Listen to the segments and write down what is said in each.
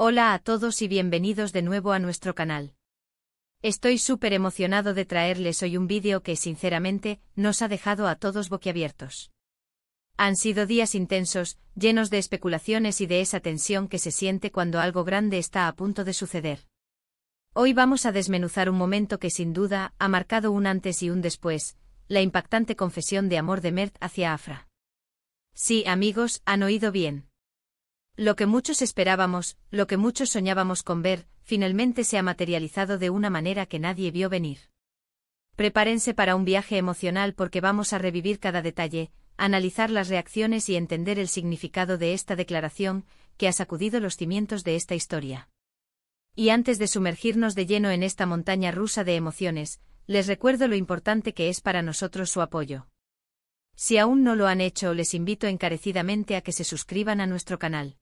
Hola a todos y bienvenidos de nuevo a nuestro canal. Estoy súper emocionado de traerles hoy un vídeo que, sinceramente, nos ha dejado a todos boquiabiertos. Han sido días intensos, llenos de especulaciones y de esa tensión que se siente cuando algo grande está a punto de suceder. Hoy vamos a desmenuzar un momento que sin duda ha marcado un antes y un después, la impactante confesión de amor de Mert hacia Afra. Sí, amigos, han oído bien. Lo que muchos esperábamos, lo que muchos soñábamos con ver, finalmente se ha materializado de una manera que nadie vio venir. Prepárense para un viaje emocional porque vamos a revivir cada detalle, analizar las reacciones y entender el significado de esta declaración que ha sacudido los cimientos de esta historia. Y antes de sumergirnos de lleno en esta montaña rusa de emociones, les recuerdo lo importante que es para nosotros su apoyo. Si aún no lo han hecho, les invito encarecidamente a que se suscriban a nuestro canal.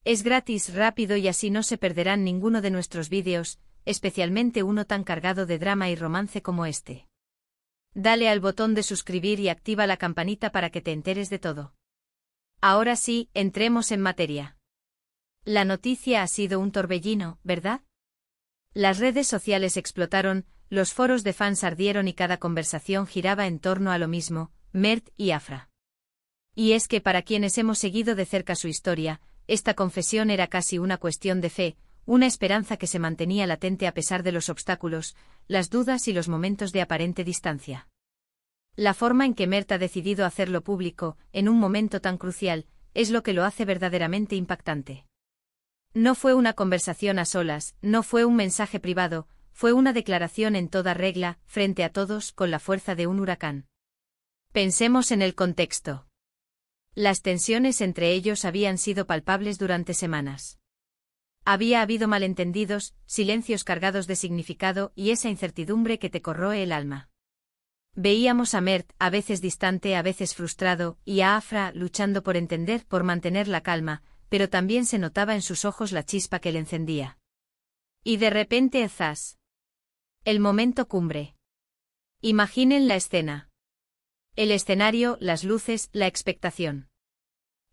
Es gratis, rápido y así no se perderán ninguno de nuestros vídeos, especialmente uno tan cargado de drama y romance como este. Dale al botón de suscribir y activa la campanita para que te enteres de todo. Ahora sí, entremos en materia. La noticia ha sido un torbellino, ¿verdad? Las redes sociales explotaron, los foros de fans ardieron y cada conversación giraba en torno a lo mismo, Mert y Afra. Y es que para quienes hemos seguido de cerca su historia, esta confesión era casi una cuestión de fe, una esperanza que se mantenía latente a pesar de los obstáculos, las dudas y los momentos de aparente distancia. La forma en que Mert ha decidido hacerlo público, en un momento tan crucial, es lo que lo hace verdaderamente impactante. No fue una conversación a solas, no fue un mensaje privado, fue una declaración en toda regla, frente a todos, con la fuerza de un huracán. Pensemos en el contexto. Las tensiones entre ellos habían sido palpables durante semanas. Había habido malentendidos, silencios cargados de significado y esa incertidumbre que te corroe el alma. Veíamos a Mert, a veces distante, a veces frustrado, y a Afra luchando por entender, por mantener la calma, pero también se notaba en sus ojos la chispa que le encendía. Y de repente, ¡zas! El momento cumbre. Imaginen la escena. El escenario, las luces, la expectación.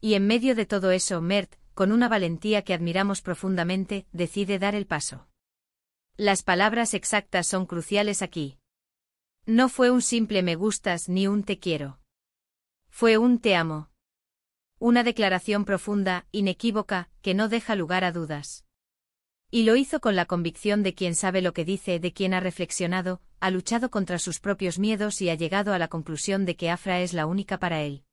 Y en medio de todo eso, Mert, con una valentía que admiramos profundamente, decide dar el paso. Las palabras exactas son cruciales aquí. No fue un simple me gustas ni un te quiero. Fue un te amo. Una declaración profunda, inequívoca, que no deja lugar a dudas. Y lo hizo con la convicción de quien sabe lo que dice, de quien ha reflexionado, ha luchado contra sus propios miedos y ha llegado a la conclusión de que Afra es la única para él.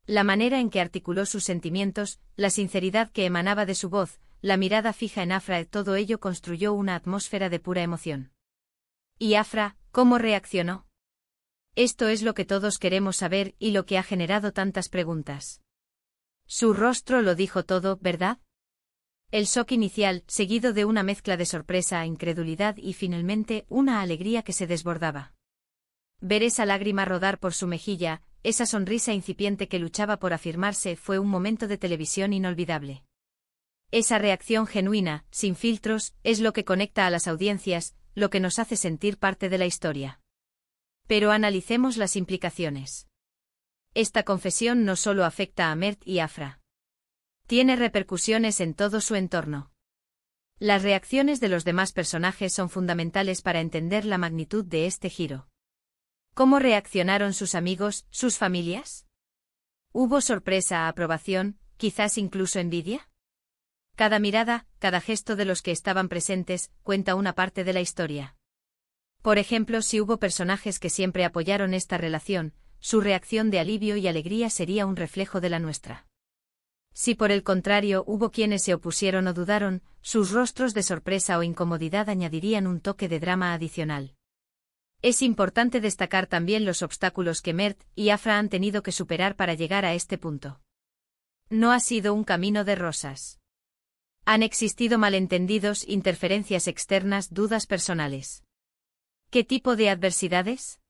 La manera en que articuló sus sentimientos, la sinceridad que emanaba de su voz, la mirada fija en Afra, todo ello construyó una atmósfera de pura emoción. ¿Y Afra, cómo reaccionó? Esto es lo que todos queremos saber y lo que ha generado tantas preguntas. Su rostro lo dijo todo, ¿verdad? El shock inicial, seguido de una mezcla de sorpresa, incredulidad y finalmente una alegría que se desbordaba. Ver esa lágrima rodar por su mejilla, esa sonrisa incipiente que luchaba por afirmarse, fue un momento de televisión inolvidable. Esa reacción genuina, sin filtros, es lo que conecta a las audiencias, lo que nos hace sentir parte de la historia. Pero analicemos las implicaciones. Esta confesión no solo afecta a Mert y Afra. Tiene repercusiones en todo su entorno. Las reacciones de los demás personajes son fundamentales para entender la magnitud de este giro. ¿Cómo reaccionaron sus amigos, sus familias? ¿Hubo sorpresa, aprobación, quizás incluso envidia? Cada mirada, cada gesto de los que estaban presentes, cuenta una parte de la historia. Por ejemplo, si hubo personajes que siempre apoyaron esta relación, su reacción de alivio y alegría sería un reflejo de la nuestra. Si por el contrario hubo quienes se opusieron o dudaron, sus rostros de sorpresa o incomodidad añadirían un toque de drama adicional. Es importante destacar también los obstáculos que Mert y Afra han tenido que superar para llegar a este punto. No ha sido un camino de rosas. Han existido malentendidos, interferencias externas, dudas personales. ¿Qué tipo de adversidades?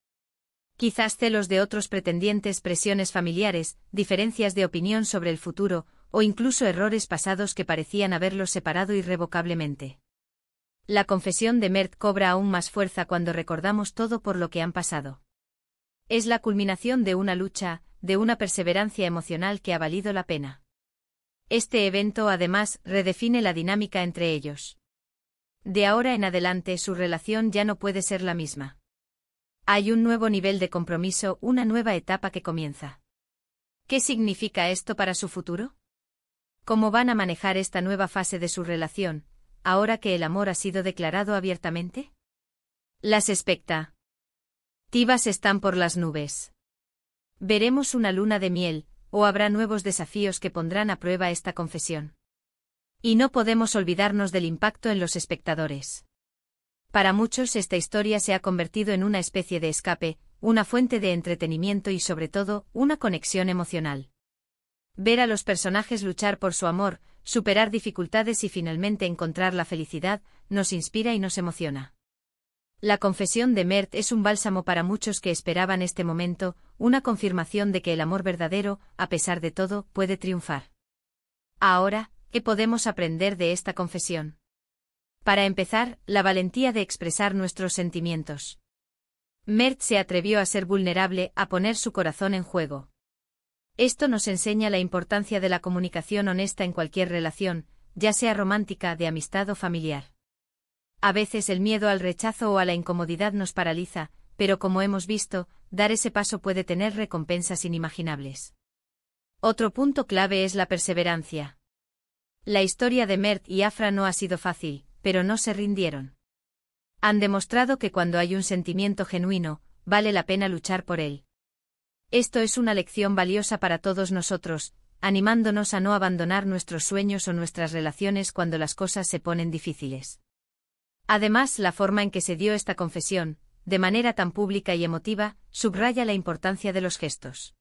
Quizás celos de otros pretendientes, presiones familiares, diferencias de opinión sobre el futuro, o incluso errores pasados que parecían haberlos separado irrevocablemente. La confesión de Mert cobra aún más fuerza cuando recordamos todo por lo que han pasado. Es la culminación de una lucha, de una perseverancia emocional que ha valido la pena. Este evento además redefine la dinámica entre ellos. De ahora en adelante su relación ya no puede ser la misma. Hay un nuevo nivel de compromiso, una nueva etapa que comienza. ¿Qué significa esto para su futuro? ¿Cómo van a manejar esta nueva fase de su relación, ahora que el amor ha sido declarado abiertamente? Las expectativas están por las nubes. ¿Veremos una luna de miel, o habrá nuevos desafíos que pondrán a prueba esta confesión? Y no podemos olvidarnos del impacto en los espectadores. Para muchos esta historia se ha convertido en una especie de escape, una fuente de entretenimiento y sobre todo, una conexión emocional. Ver a los personajes luchar por su amor, superar dificultades y finalmente encontrar la felicidad, nos inspira y nos emociona. La confesión de Mert es un bálsamo para muchos que esperaban este momento, una confirmación de que el amor verdadero, a pesar de todo, puede triunfar. Ahora, ¿qué podemos aprender de esta confesión? Para empezar, la valentía de expresar nuestros sentimientos. Mert se atrevió a ser vulnerable, a poner su corazón en juego. Esto nos enseña la importancia de la comunicación honesta en cualquier relación, ya sea romántica, de amistad o familiar. A veces el miedo al rechazo o a la incomodidad nos paraliza, pero como hemos visto, dar ese paso puede tener recompensas inimaginables. Otro punto clave es la perseverancia. La historia de Mert y Afra no ha sido fácil, pero no se rindieron. Han demostrado que cuando hay un sentimiento genuino, vale la pena luchar por él. Esto es una lección valiosa para todos nosotros, animándonos a no abandonar nuestros sueños o nuestras relaciones cuando las cosas se ponen difíciles. Además, la forma en que se dio esta confesión, de manera tan pública y emotiva, subraya la importancia de los gestos.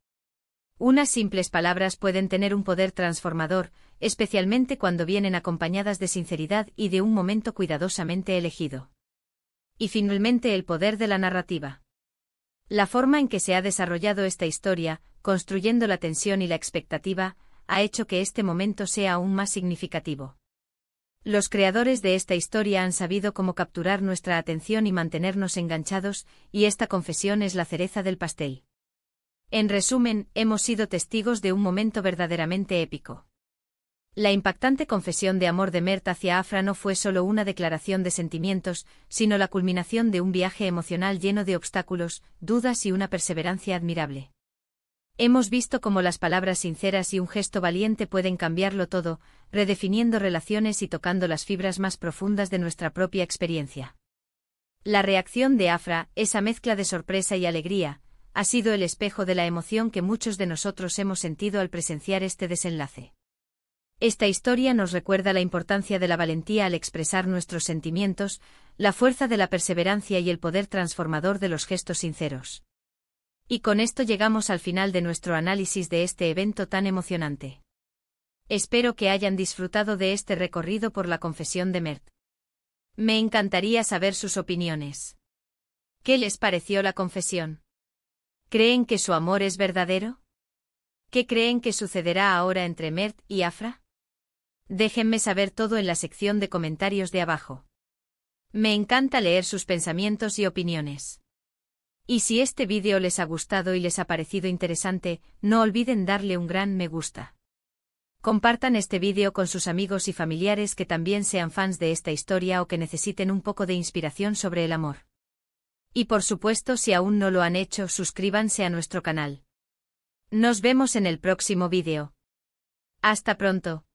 Unas simples palabras pueden tener un poder transformador, especialmente cuando vienen acompañadas de sinceridad y de un momento cuidadosamente elegido. Y finalmente el poder de la narrativa. La forma en que se ha desarrollado esta historia, construyendo la tensión y la expectativa, ha hecho que este momento sea aún más significativo. Los creadores de esta historia han sabido cómo capturar nuestra atención y mantenernos enganchados, y esta confesión es la cereza del pastel. En resumen, hemos sido testigos de un momento verdaderamente épico. La impactante confesión de amor de Mert hacia Afra no fue solo una declaración de sentimientos, sino la culminación de un viaje emocional lleno de obstáculos, dudas y una perseverancia admirable. Hemos visto cómo las palabras sinceras y un gesto valiente pueden cambiarlo todo, redefiniendo relaciones y tocando las fibras más profundas de nuestra propia experiencia. La reacción de Afra, esa mezcla de sorpresa y alegría, ha sido el espejo de la emoción que muchos de nosotros hemos sentido al presenciar este desenlace. Esta historia nos recuerda la importancia de la valentía al expresar nuestros sentimientos, la fuerza de la perseverancia y el poder transformador de los gestos sinceros. Y con esto llegamos al final de nuestro análisis de este evento tan emocionante. Espero que hayan disfrutado de este recorrido por la confesión de Mert. Me encantaría saber sus opiniones. ¿Qué les pareció la confesión? ¿Creen que su amor es verdadero? ¿Qué creen que sucederá ahora entre Mert y Afra? Déjenme saber todo en la sección de comentarios de abajo. Me encanta leer sus pensamientos y opiniones. Y si este vídeo les ha gustado y les ha parecido interesante, no olviden darle un gran me gusta. Compartan este vídeo con sus amigos y familiares que también sean fans de esta historia o que necesiten un poco de inspiración sobre el amor. Y por supuesto, si aún no lo han hecho, suscríbanse a nuestro canal. Nos vemos en el próximo vídeo. Hasta pronto.